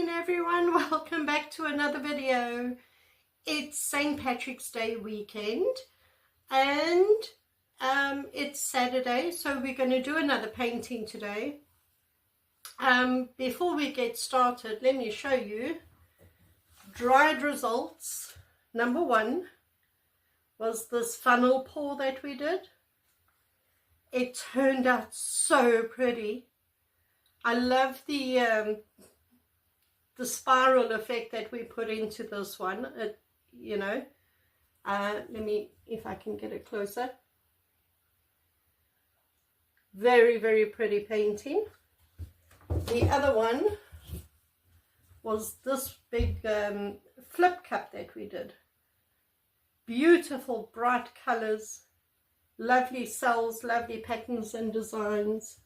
morning everyone, welcome back to another video. It's St. Patrick's Day weekend and it's Saturday, so we're going to do another painting today. Before we get started, let me show you dried results. Number one was this funnel pour that we did. It turned out so pretty. I love the spiral effect that we put into this one. Let me, if I can get it closer. Very, very pretty painting. The other one was this big flip cup that we did. Beautiful bright colors, lovely cells, lovely patterns and designs.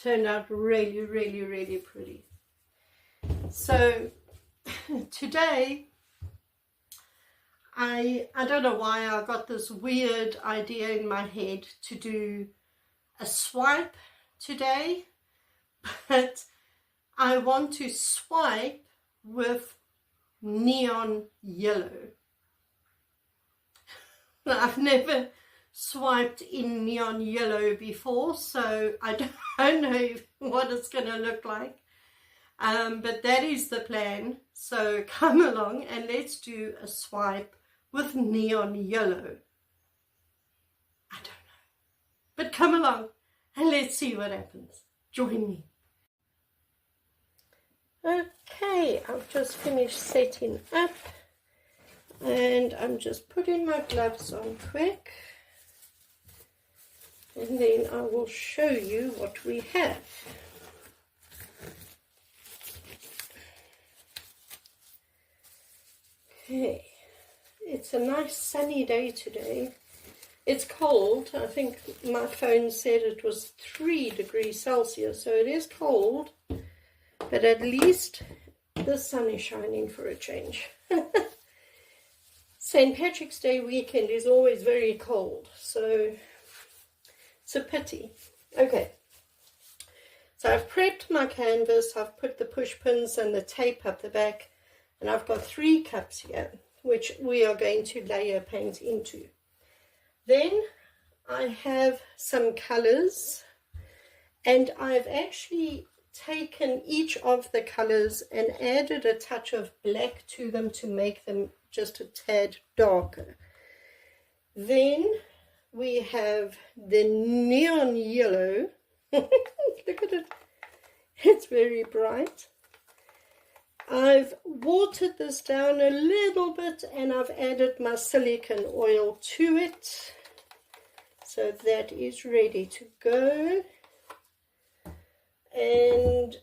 Turned out really, really, really pretty. So today, I don't know why I got this weird idea in my head to do a swipe today, but I want to swipe with neon yellow. I've never swiped in neon yellow before, so I don't know what it's going to look like, but that is the plan. So come along and let's do a swipe with neon yellow. I don't know, but come along and let's see what happens. Join me. Okay, I've just finished setting up and I'm just putting my gloves on quick. And then I will show you what we have. Okay, it's a nice sunny day today. It's cold. I think my phone said it was 3 degrees Celsius, so it is cold, but at least the sun is shining for a change. St. Patrick's Day weekend is always very cold, so it's a pity. Okay, so I've prepped my canvas, I've put the push pins and the tape up the back, and I've got 3 cups here, which we are going to layer paint into. Then I have some colors, and I've actually taken each of the colors and added a touch of black to them to make them just a tad darker. Then we have the neon yellow. Look at it, it's very bright. I've watered this down a little bit and I've added my silicone oil to it, so that is ready to go. And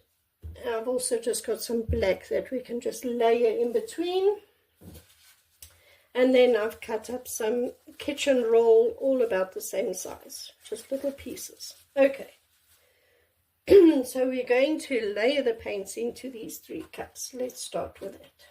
I've also just got some black that we can just layer in between. And then I've cut up some kitchen roll, all about the same size, just little pieces. Okay, so we're going to layer the paints into these 3 cups. Let's start with it.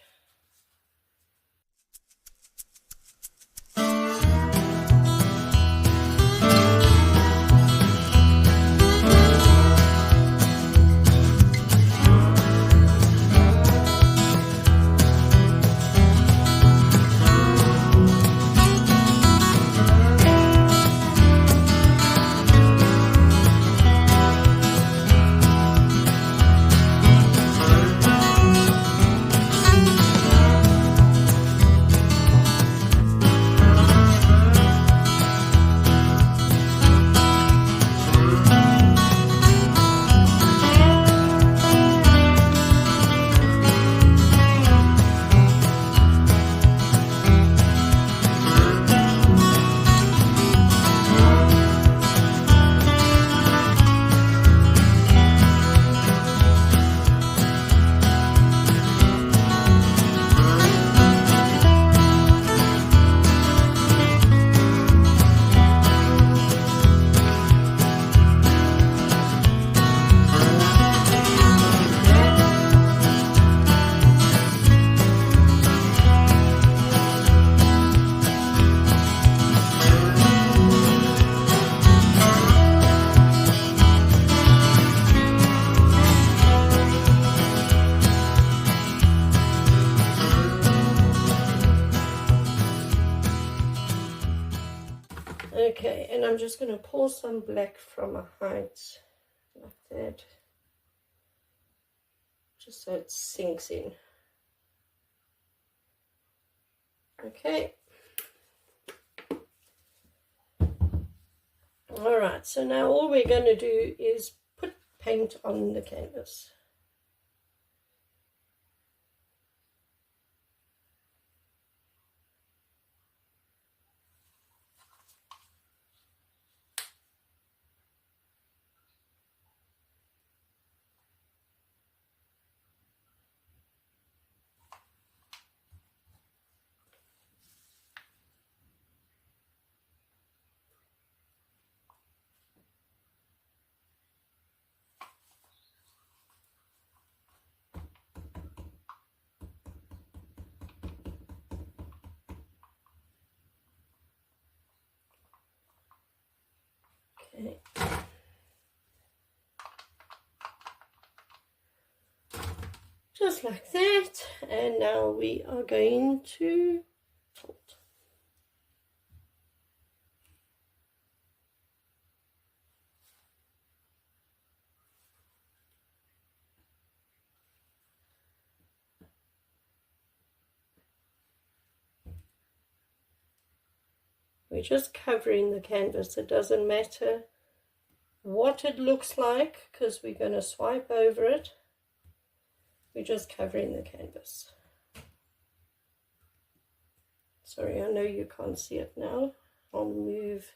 I'm just going to pour some black from a height like that, just so it sinks in. Okay. All right, so now all we're going to do is put paint on the canvas. Okay. Just like that, and now we are going to fold. We're just covering the canvas. It doesn't matter what it looks like because we're going to swipe over it. We're just covering the canvas. Sorry, I know you can't see it now. I'll move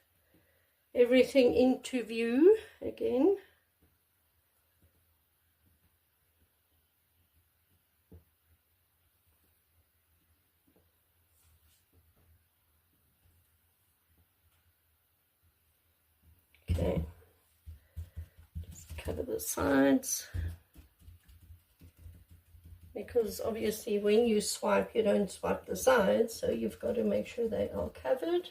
everything into view again. Okay, just cover the sides, because obviously when you swipe, you don't swipe the sides, so you've got to make sure they are covered,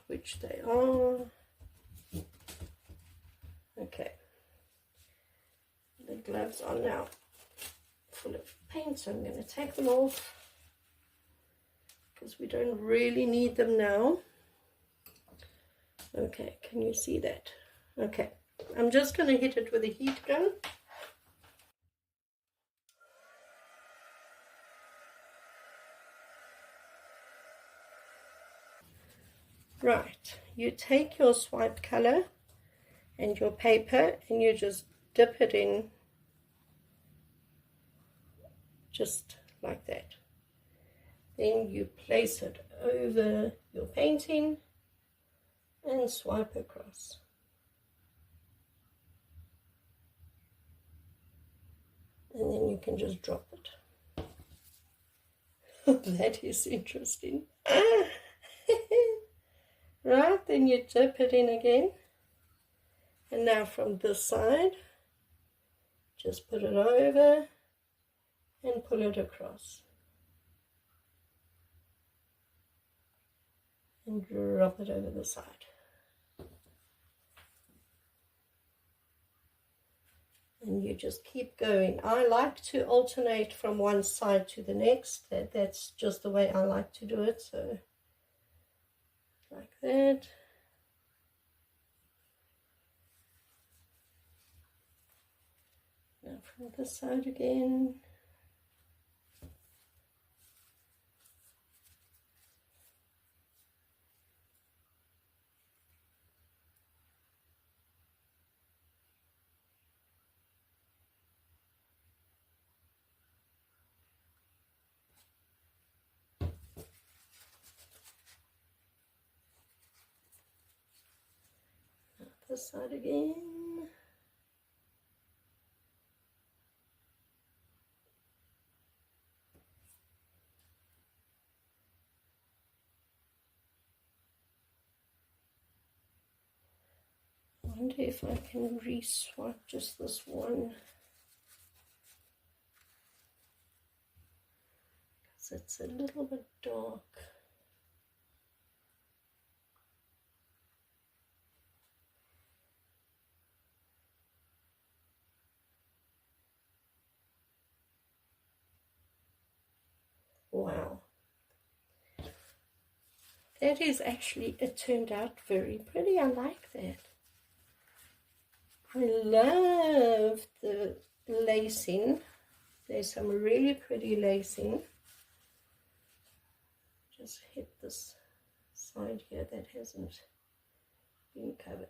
which they are. Okay, the gloves are now full of paint, so I'm going to take them off because we don't really need them now. Okay, can you see that? Okay, I'm just going to hit it with a heat gun. Right, you take your swipe color and your paper and you just dip it in just like that. Then you place it over your painting and swipe across. And then you can just drop it. That is interesting. Right, then you dip it in again. And now from this side, just put it over and pull it across. And drop it over the side. And you just keep going. I like to alternate from one side to the next. That's just the way I like to do it. So like that. Now from this side again. This side again. I wonder if I can re-swipe just this one, because it's a little bit dark. Wow. That is actually, it turned out very pretty. I like that. I love the lacing. There's some really pretty lacing. Just hit this side here that hasn't been covered.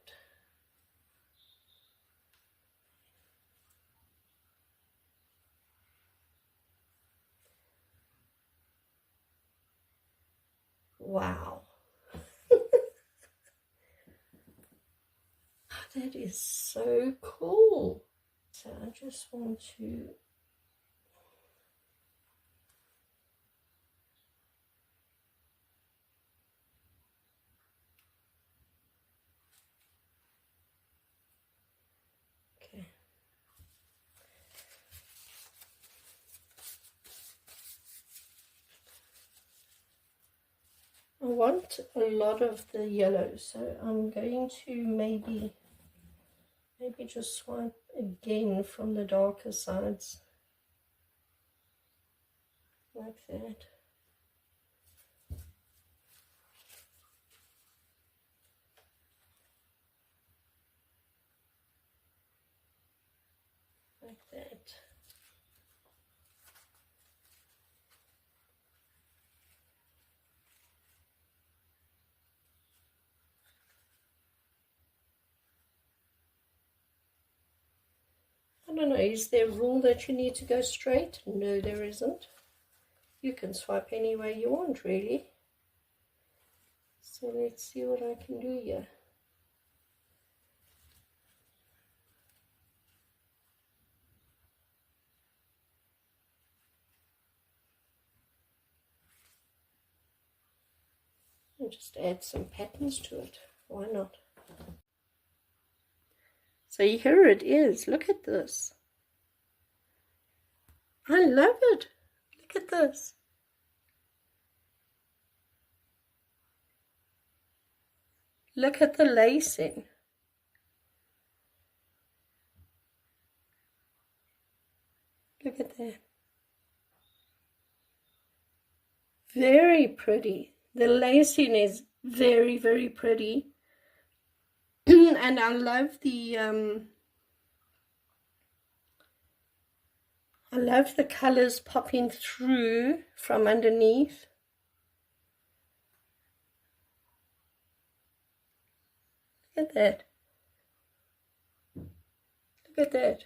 Wow. That is so cool. So I just want to okay. I want a lot of the yellow, so I'm going to maybe just swipe again from the darker sides, like that. Like that. I don't know, is there a rule that you need to go straight? No, there isn't. You can swipe any way you want, really. So let's see what I can do here. And just add some patterns to it. Why not? So here it is. Look at this. I love it. Look at this. Look at the lacing. Look at that. Very pretty. The lacing is very, very pretty. And I love the colors popping through from underneath. Look at that. Look at that.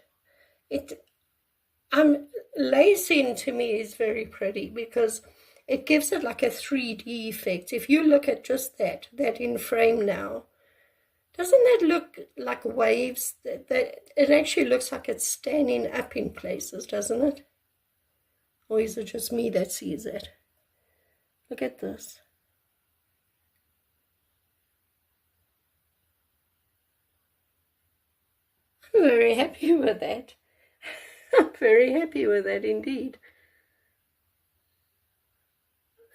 Lacing to me is very pretty because it gives it like a 3D effect. If you look at just that in frame now, doesn't that look like waves? That it actually looks like it's standing up in places, doesn't it? Or is it just me that sees it? Look at this. I'm very happy with that. I'm very happy with that indeed.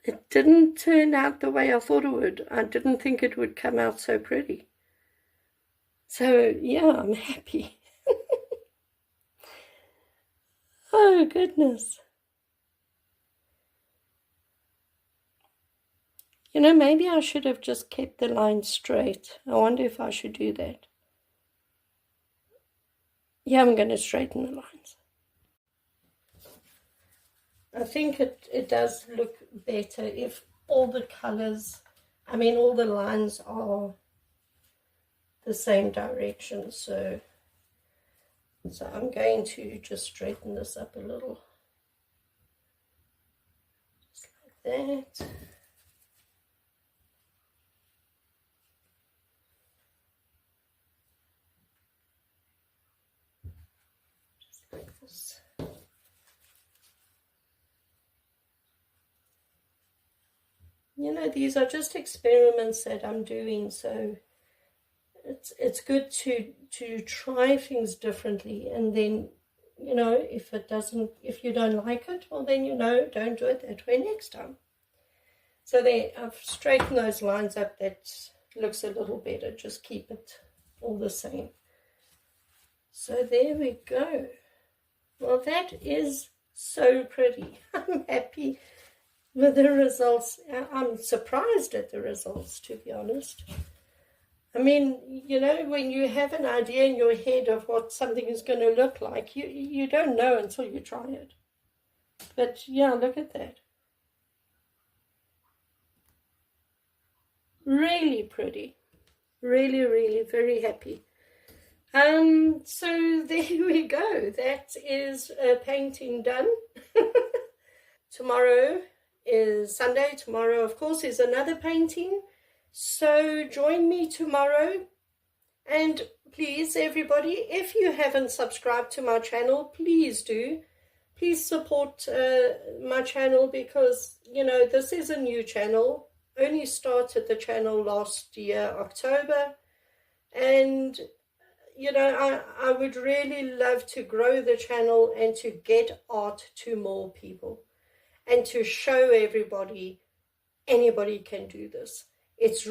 It didn't turn out the way I thought it would. I didn't think it would come out so pretty. So, yeah, I'm happy. Oh, goodness. You know, maybe I should have just kept the line straight. I wonder if I should do that. Yeah, I'm going to straighten the lines. I think it does look better if all the colors, all the lines are the same direction. So I'm going to just straighten this up a little. Just like that. Just like this. You know, these are just experiments that I'm doing, so it's good to try things differently, and then, you know, if you don't like it, well then, you know, don't do it that way next time. So there, I've straightened those lines up. That looks a little better. Just keep it all the same. So there we go. Well, that is so pretty. I'm happy. With the results, I'm surprised at the results, to be honest. I mean, you know, when you have an idea in your head of what something is going to look like, you don't know until you try it. But yeah, look at that. Really pretty. Really, really very happy. So there we go. That is a painting done. Tomorrow is Sunday. Tomorrow, of course, is another painting. So join me tomorrow. And please, everybody, if you haven't subscribed to my channel, please do. Please support my channel because, you know, this is a new channel. Only started the channel last year, October. And, you know, I would really love to grow the channel and to get art to more people and to show everybody anybody can do this. It's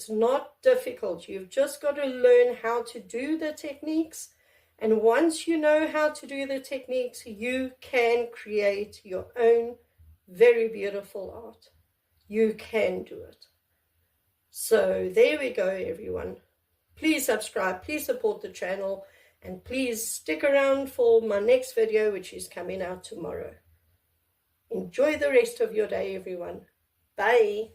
not difficult. You've just got to learn how to do the techniques. And once you know how to do the techniques, you can create your own very beautiful art. You can do it. So there we go, everyone. Please subscribe, please support the channel, and please stick around for my next video, which is coming out tomorrow. Enjoy the rest of your day, everyone. Bye.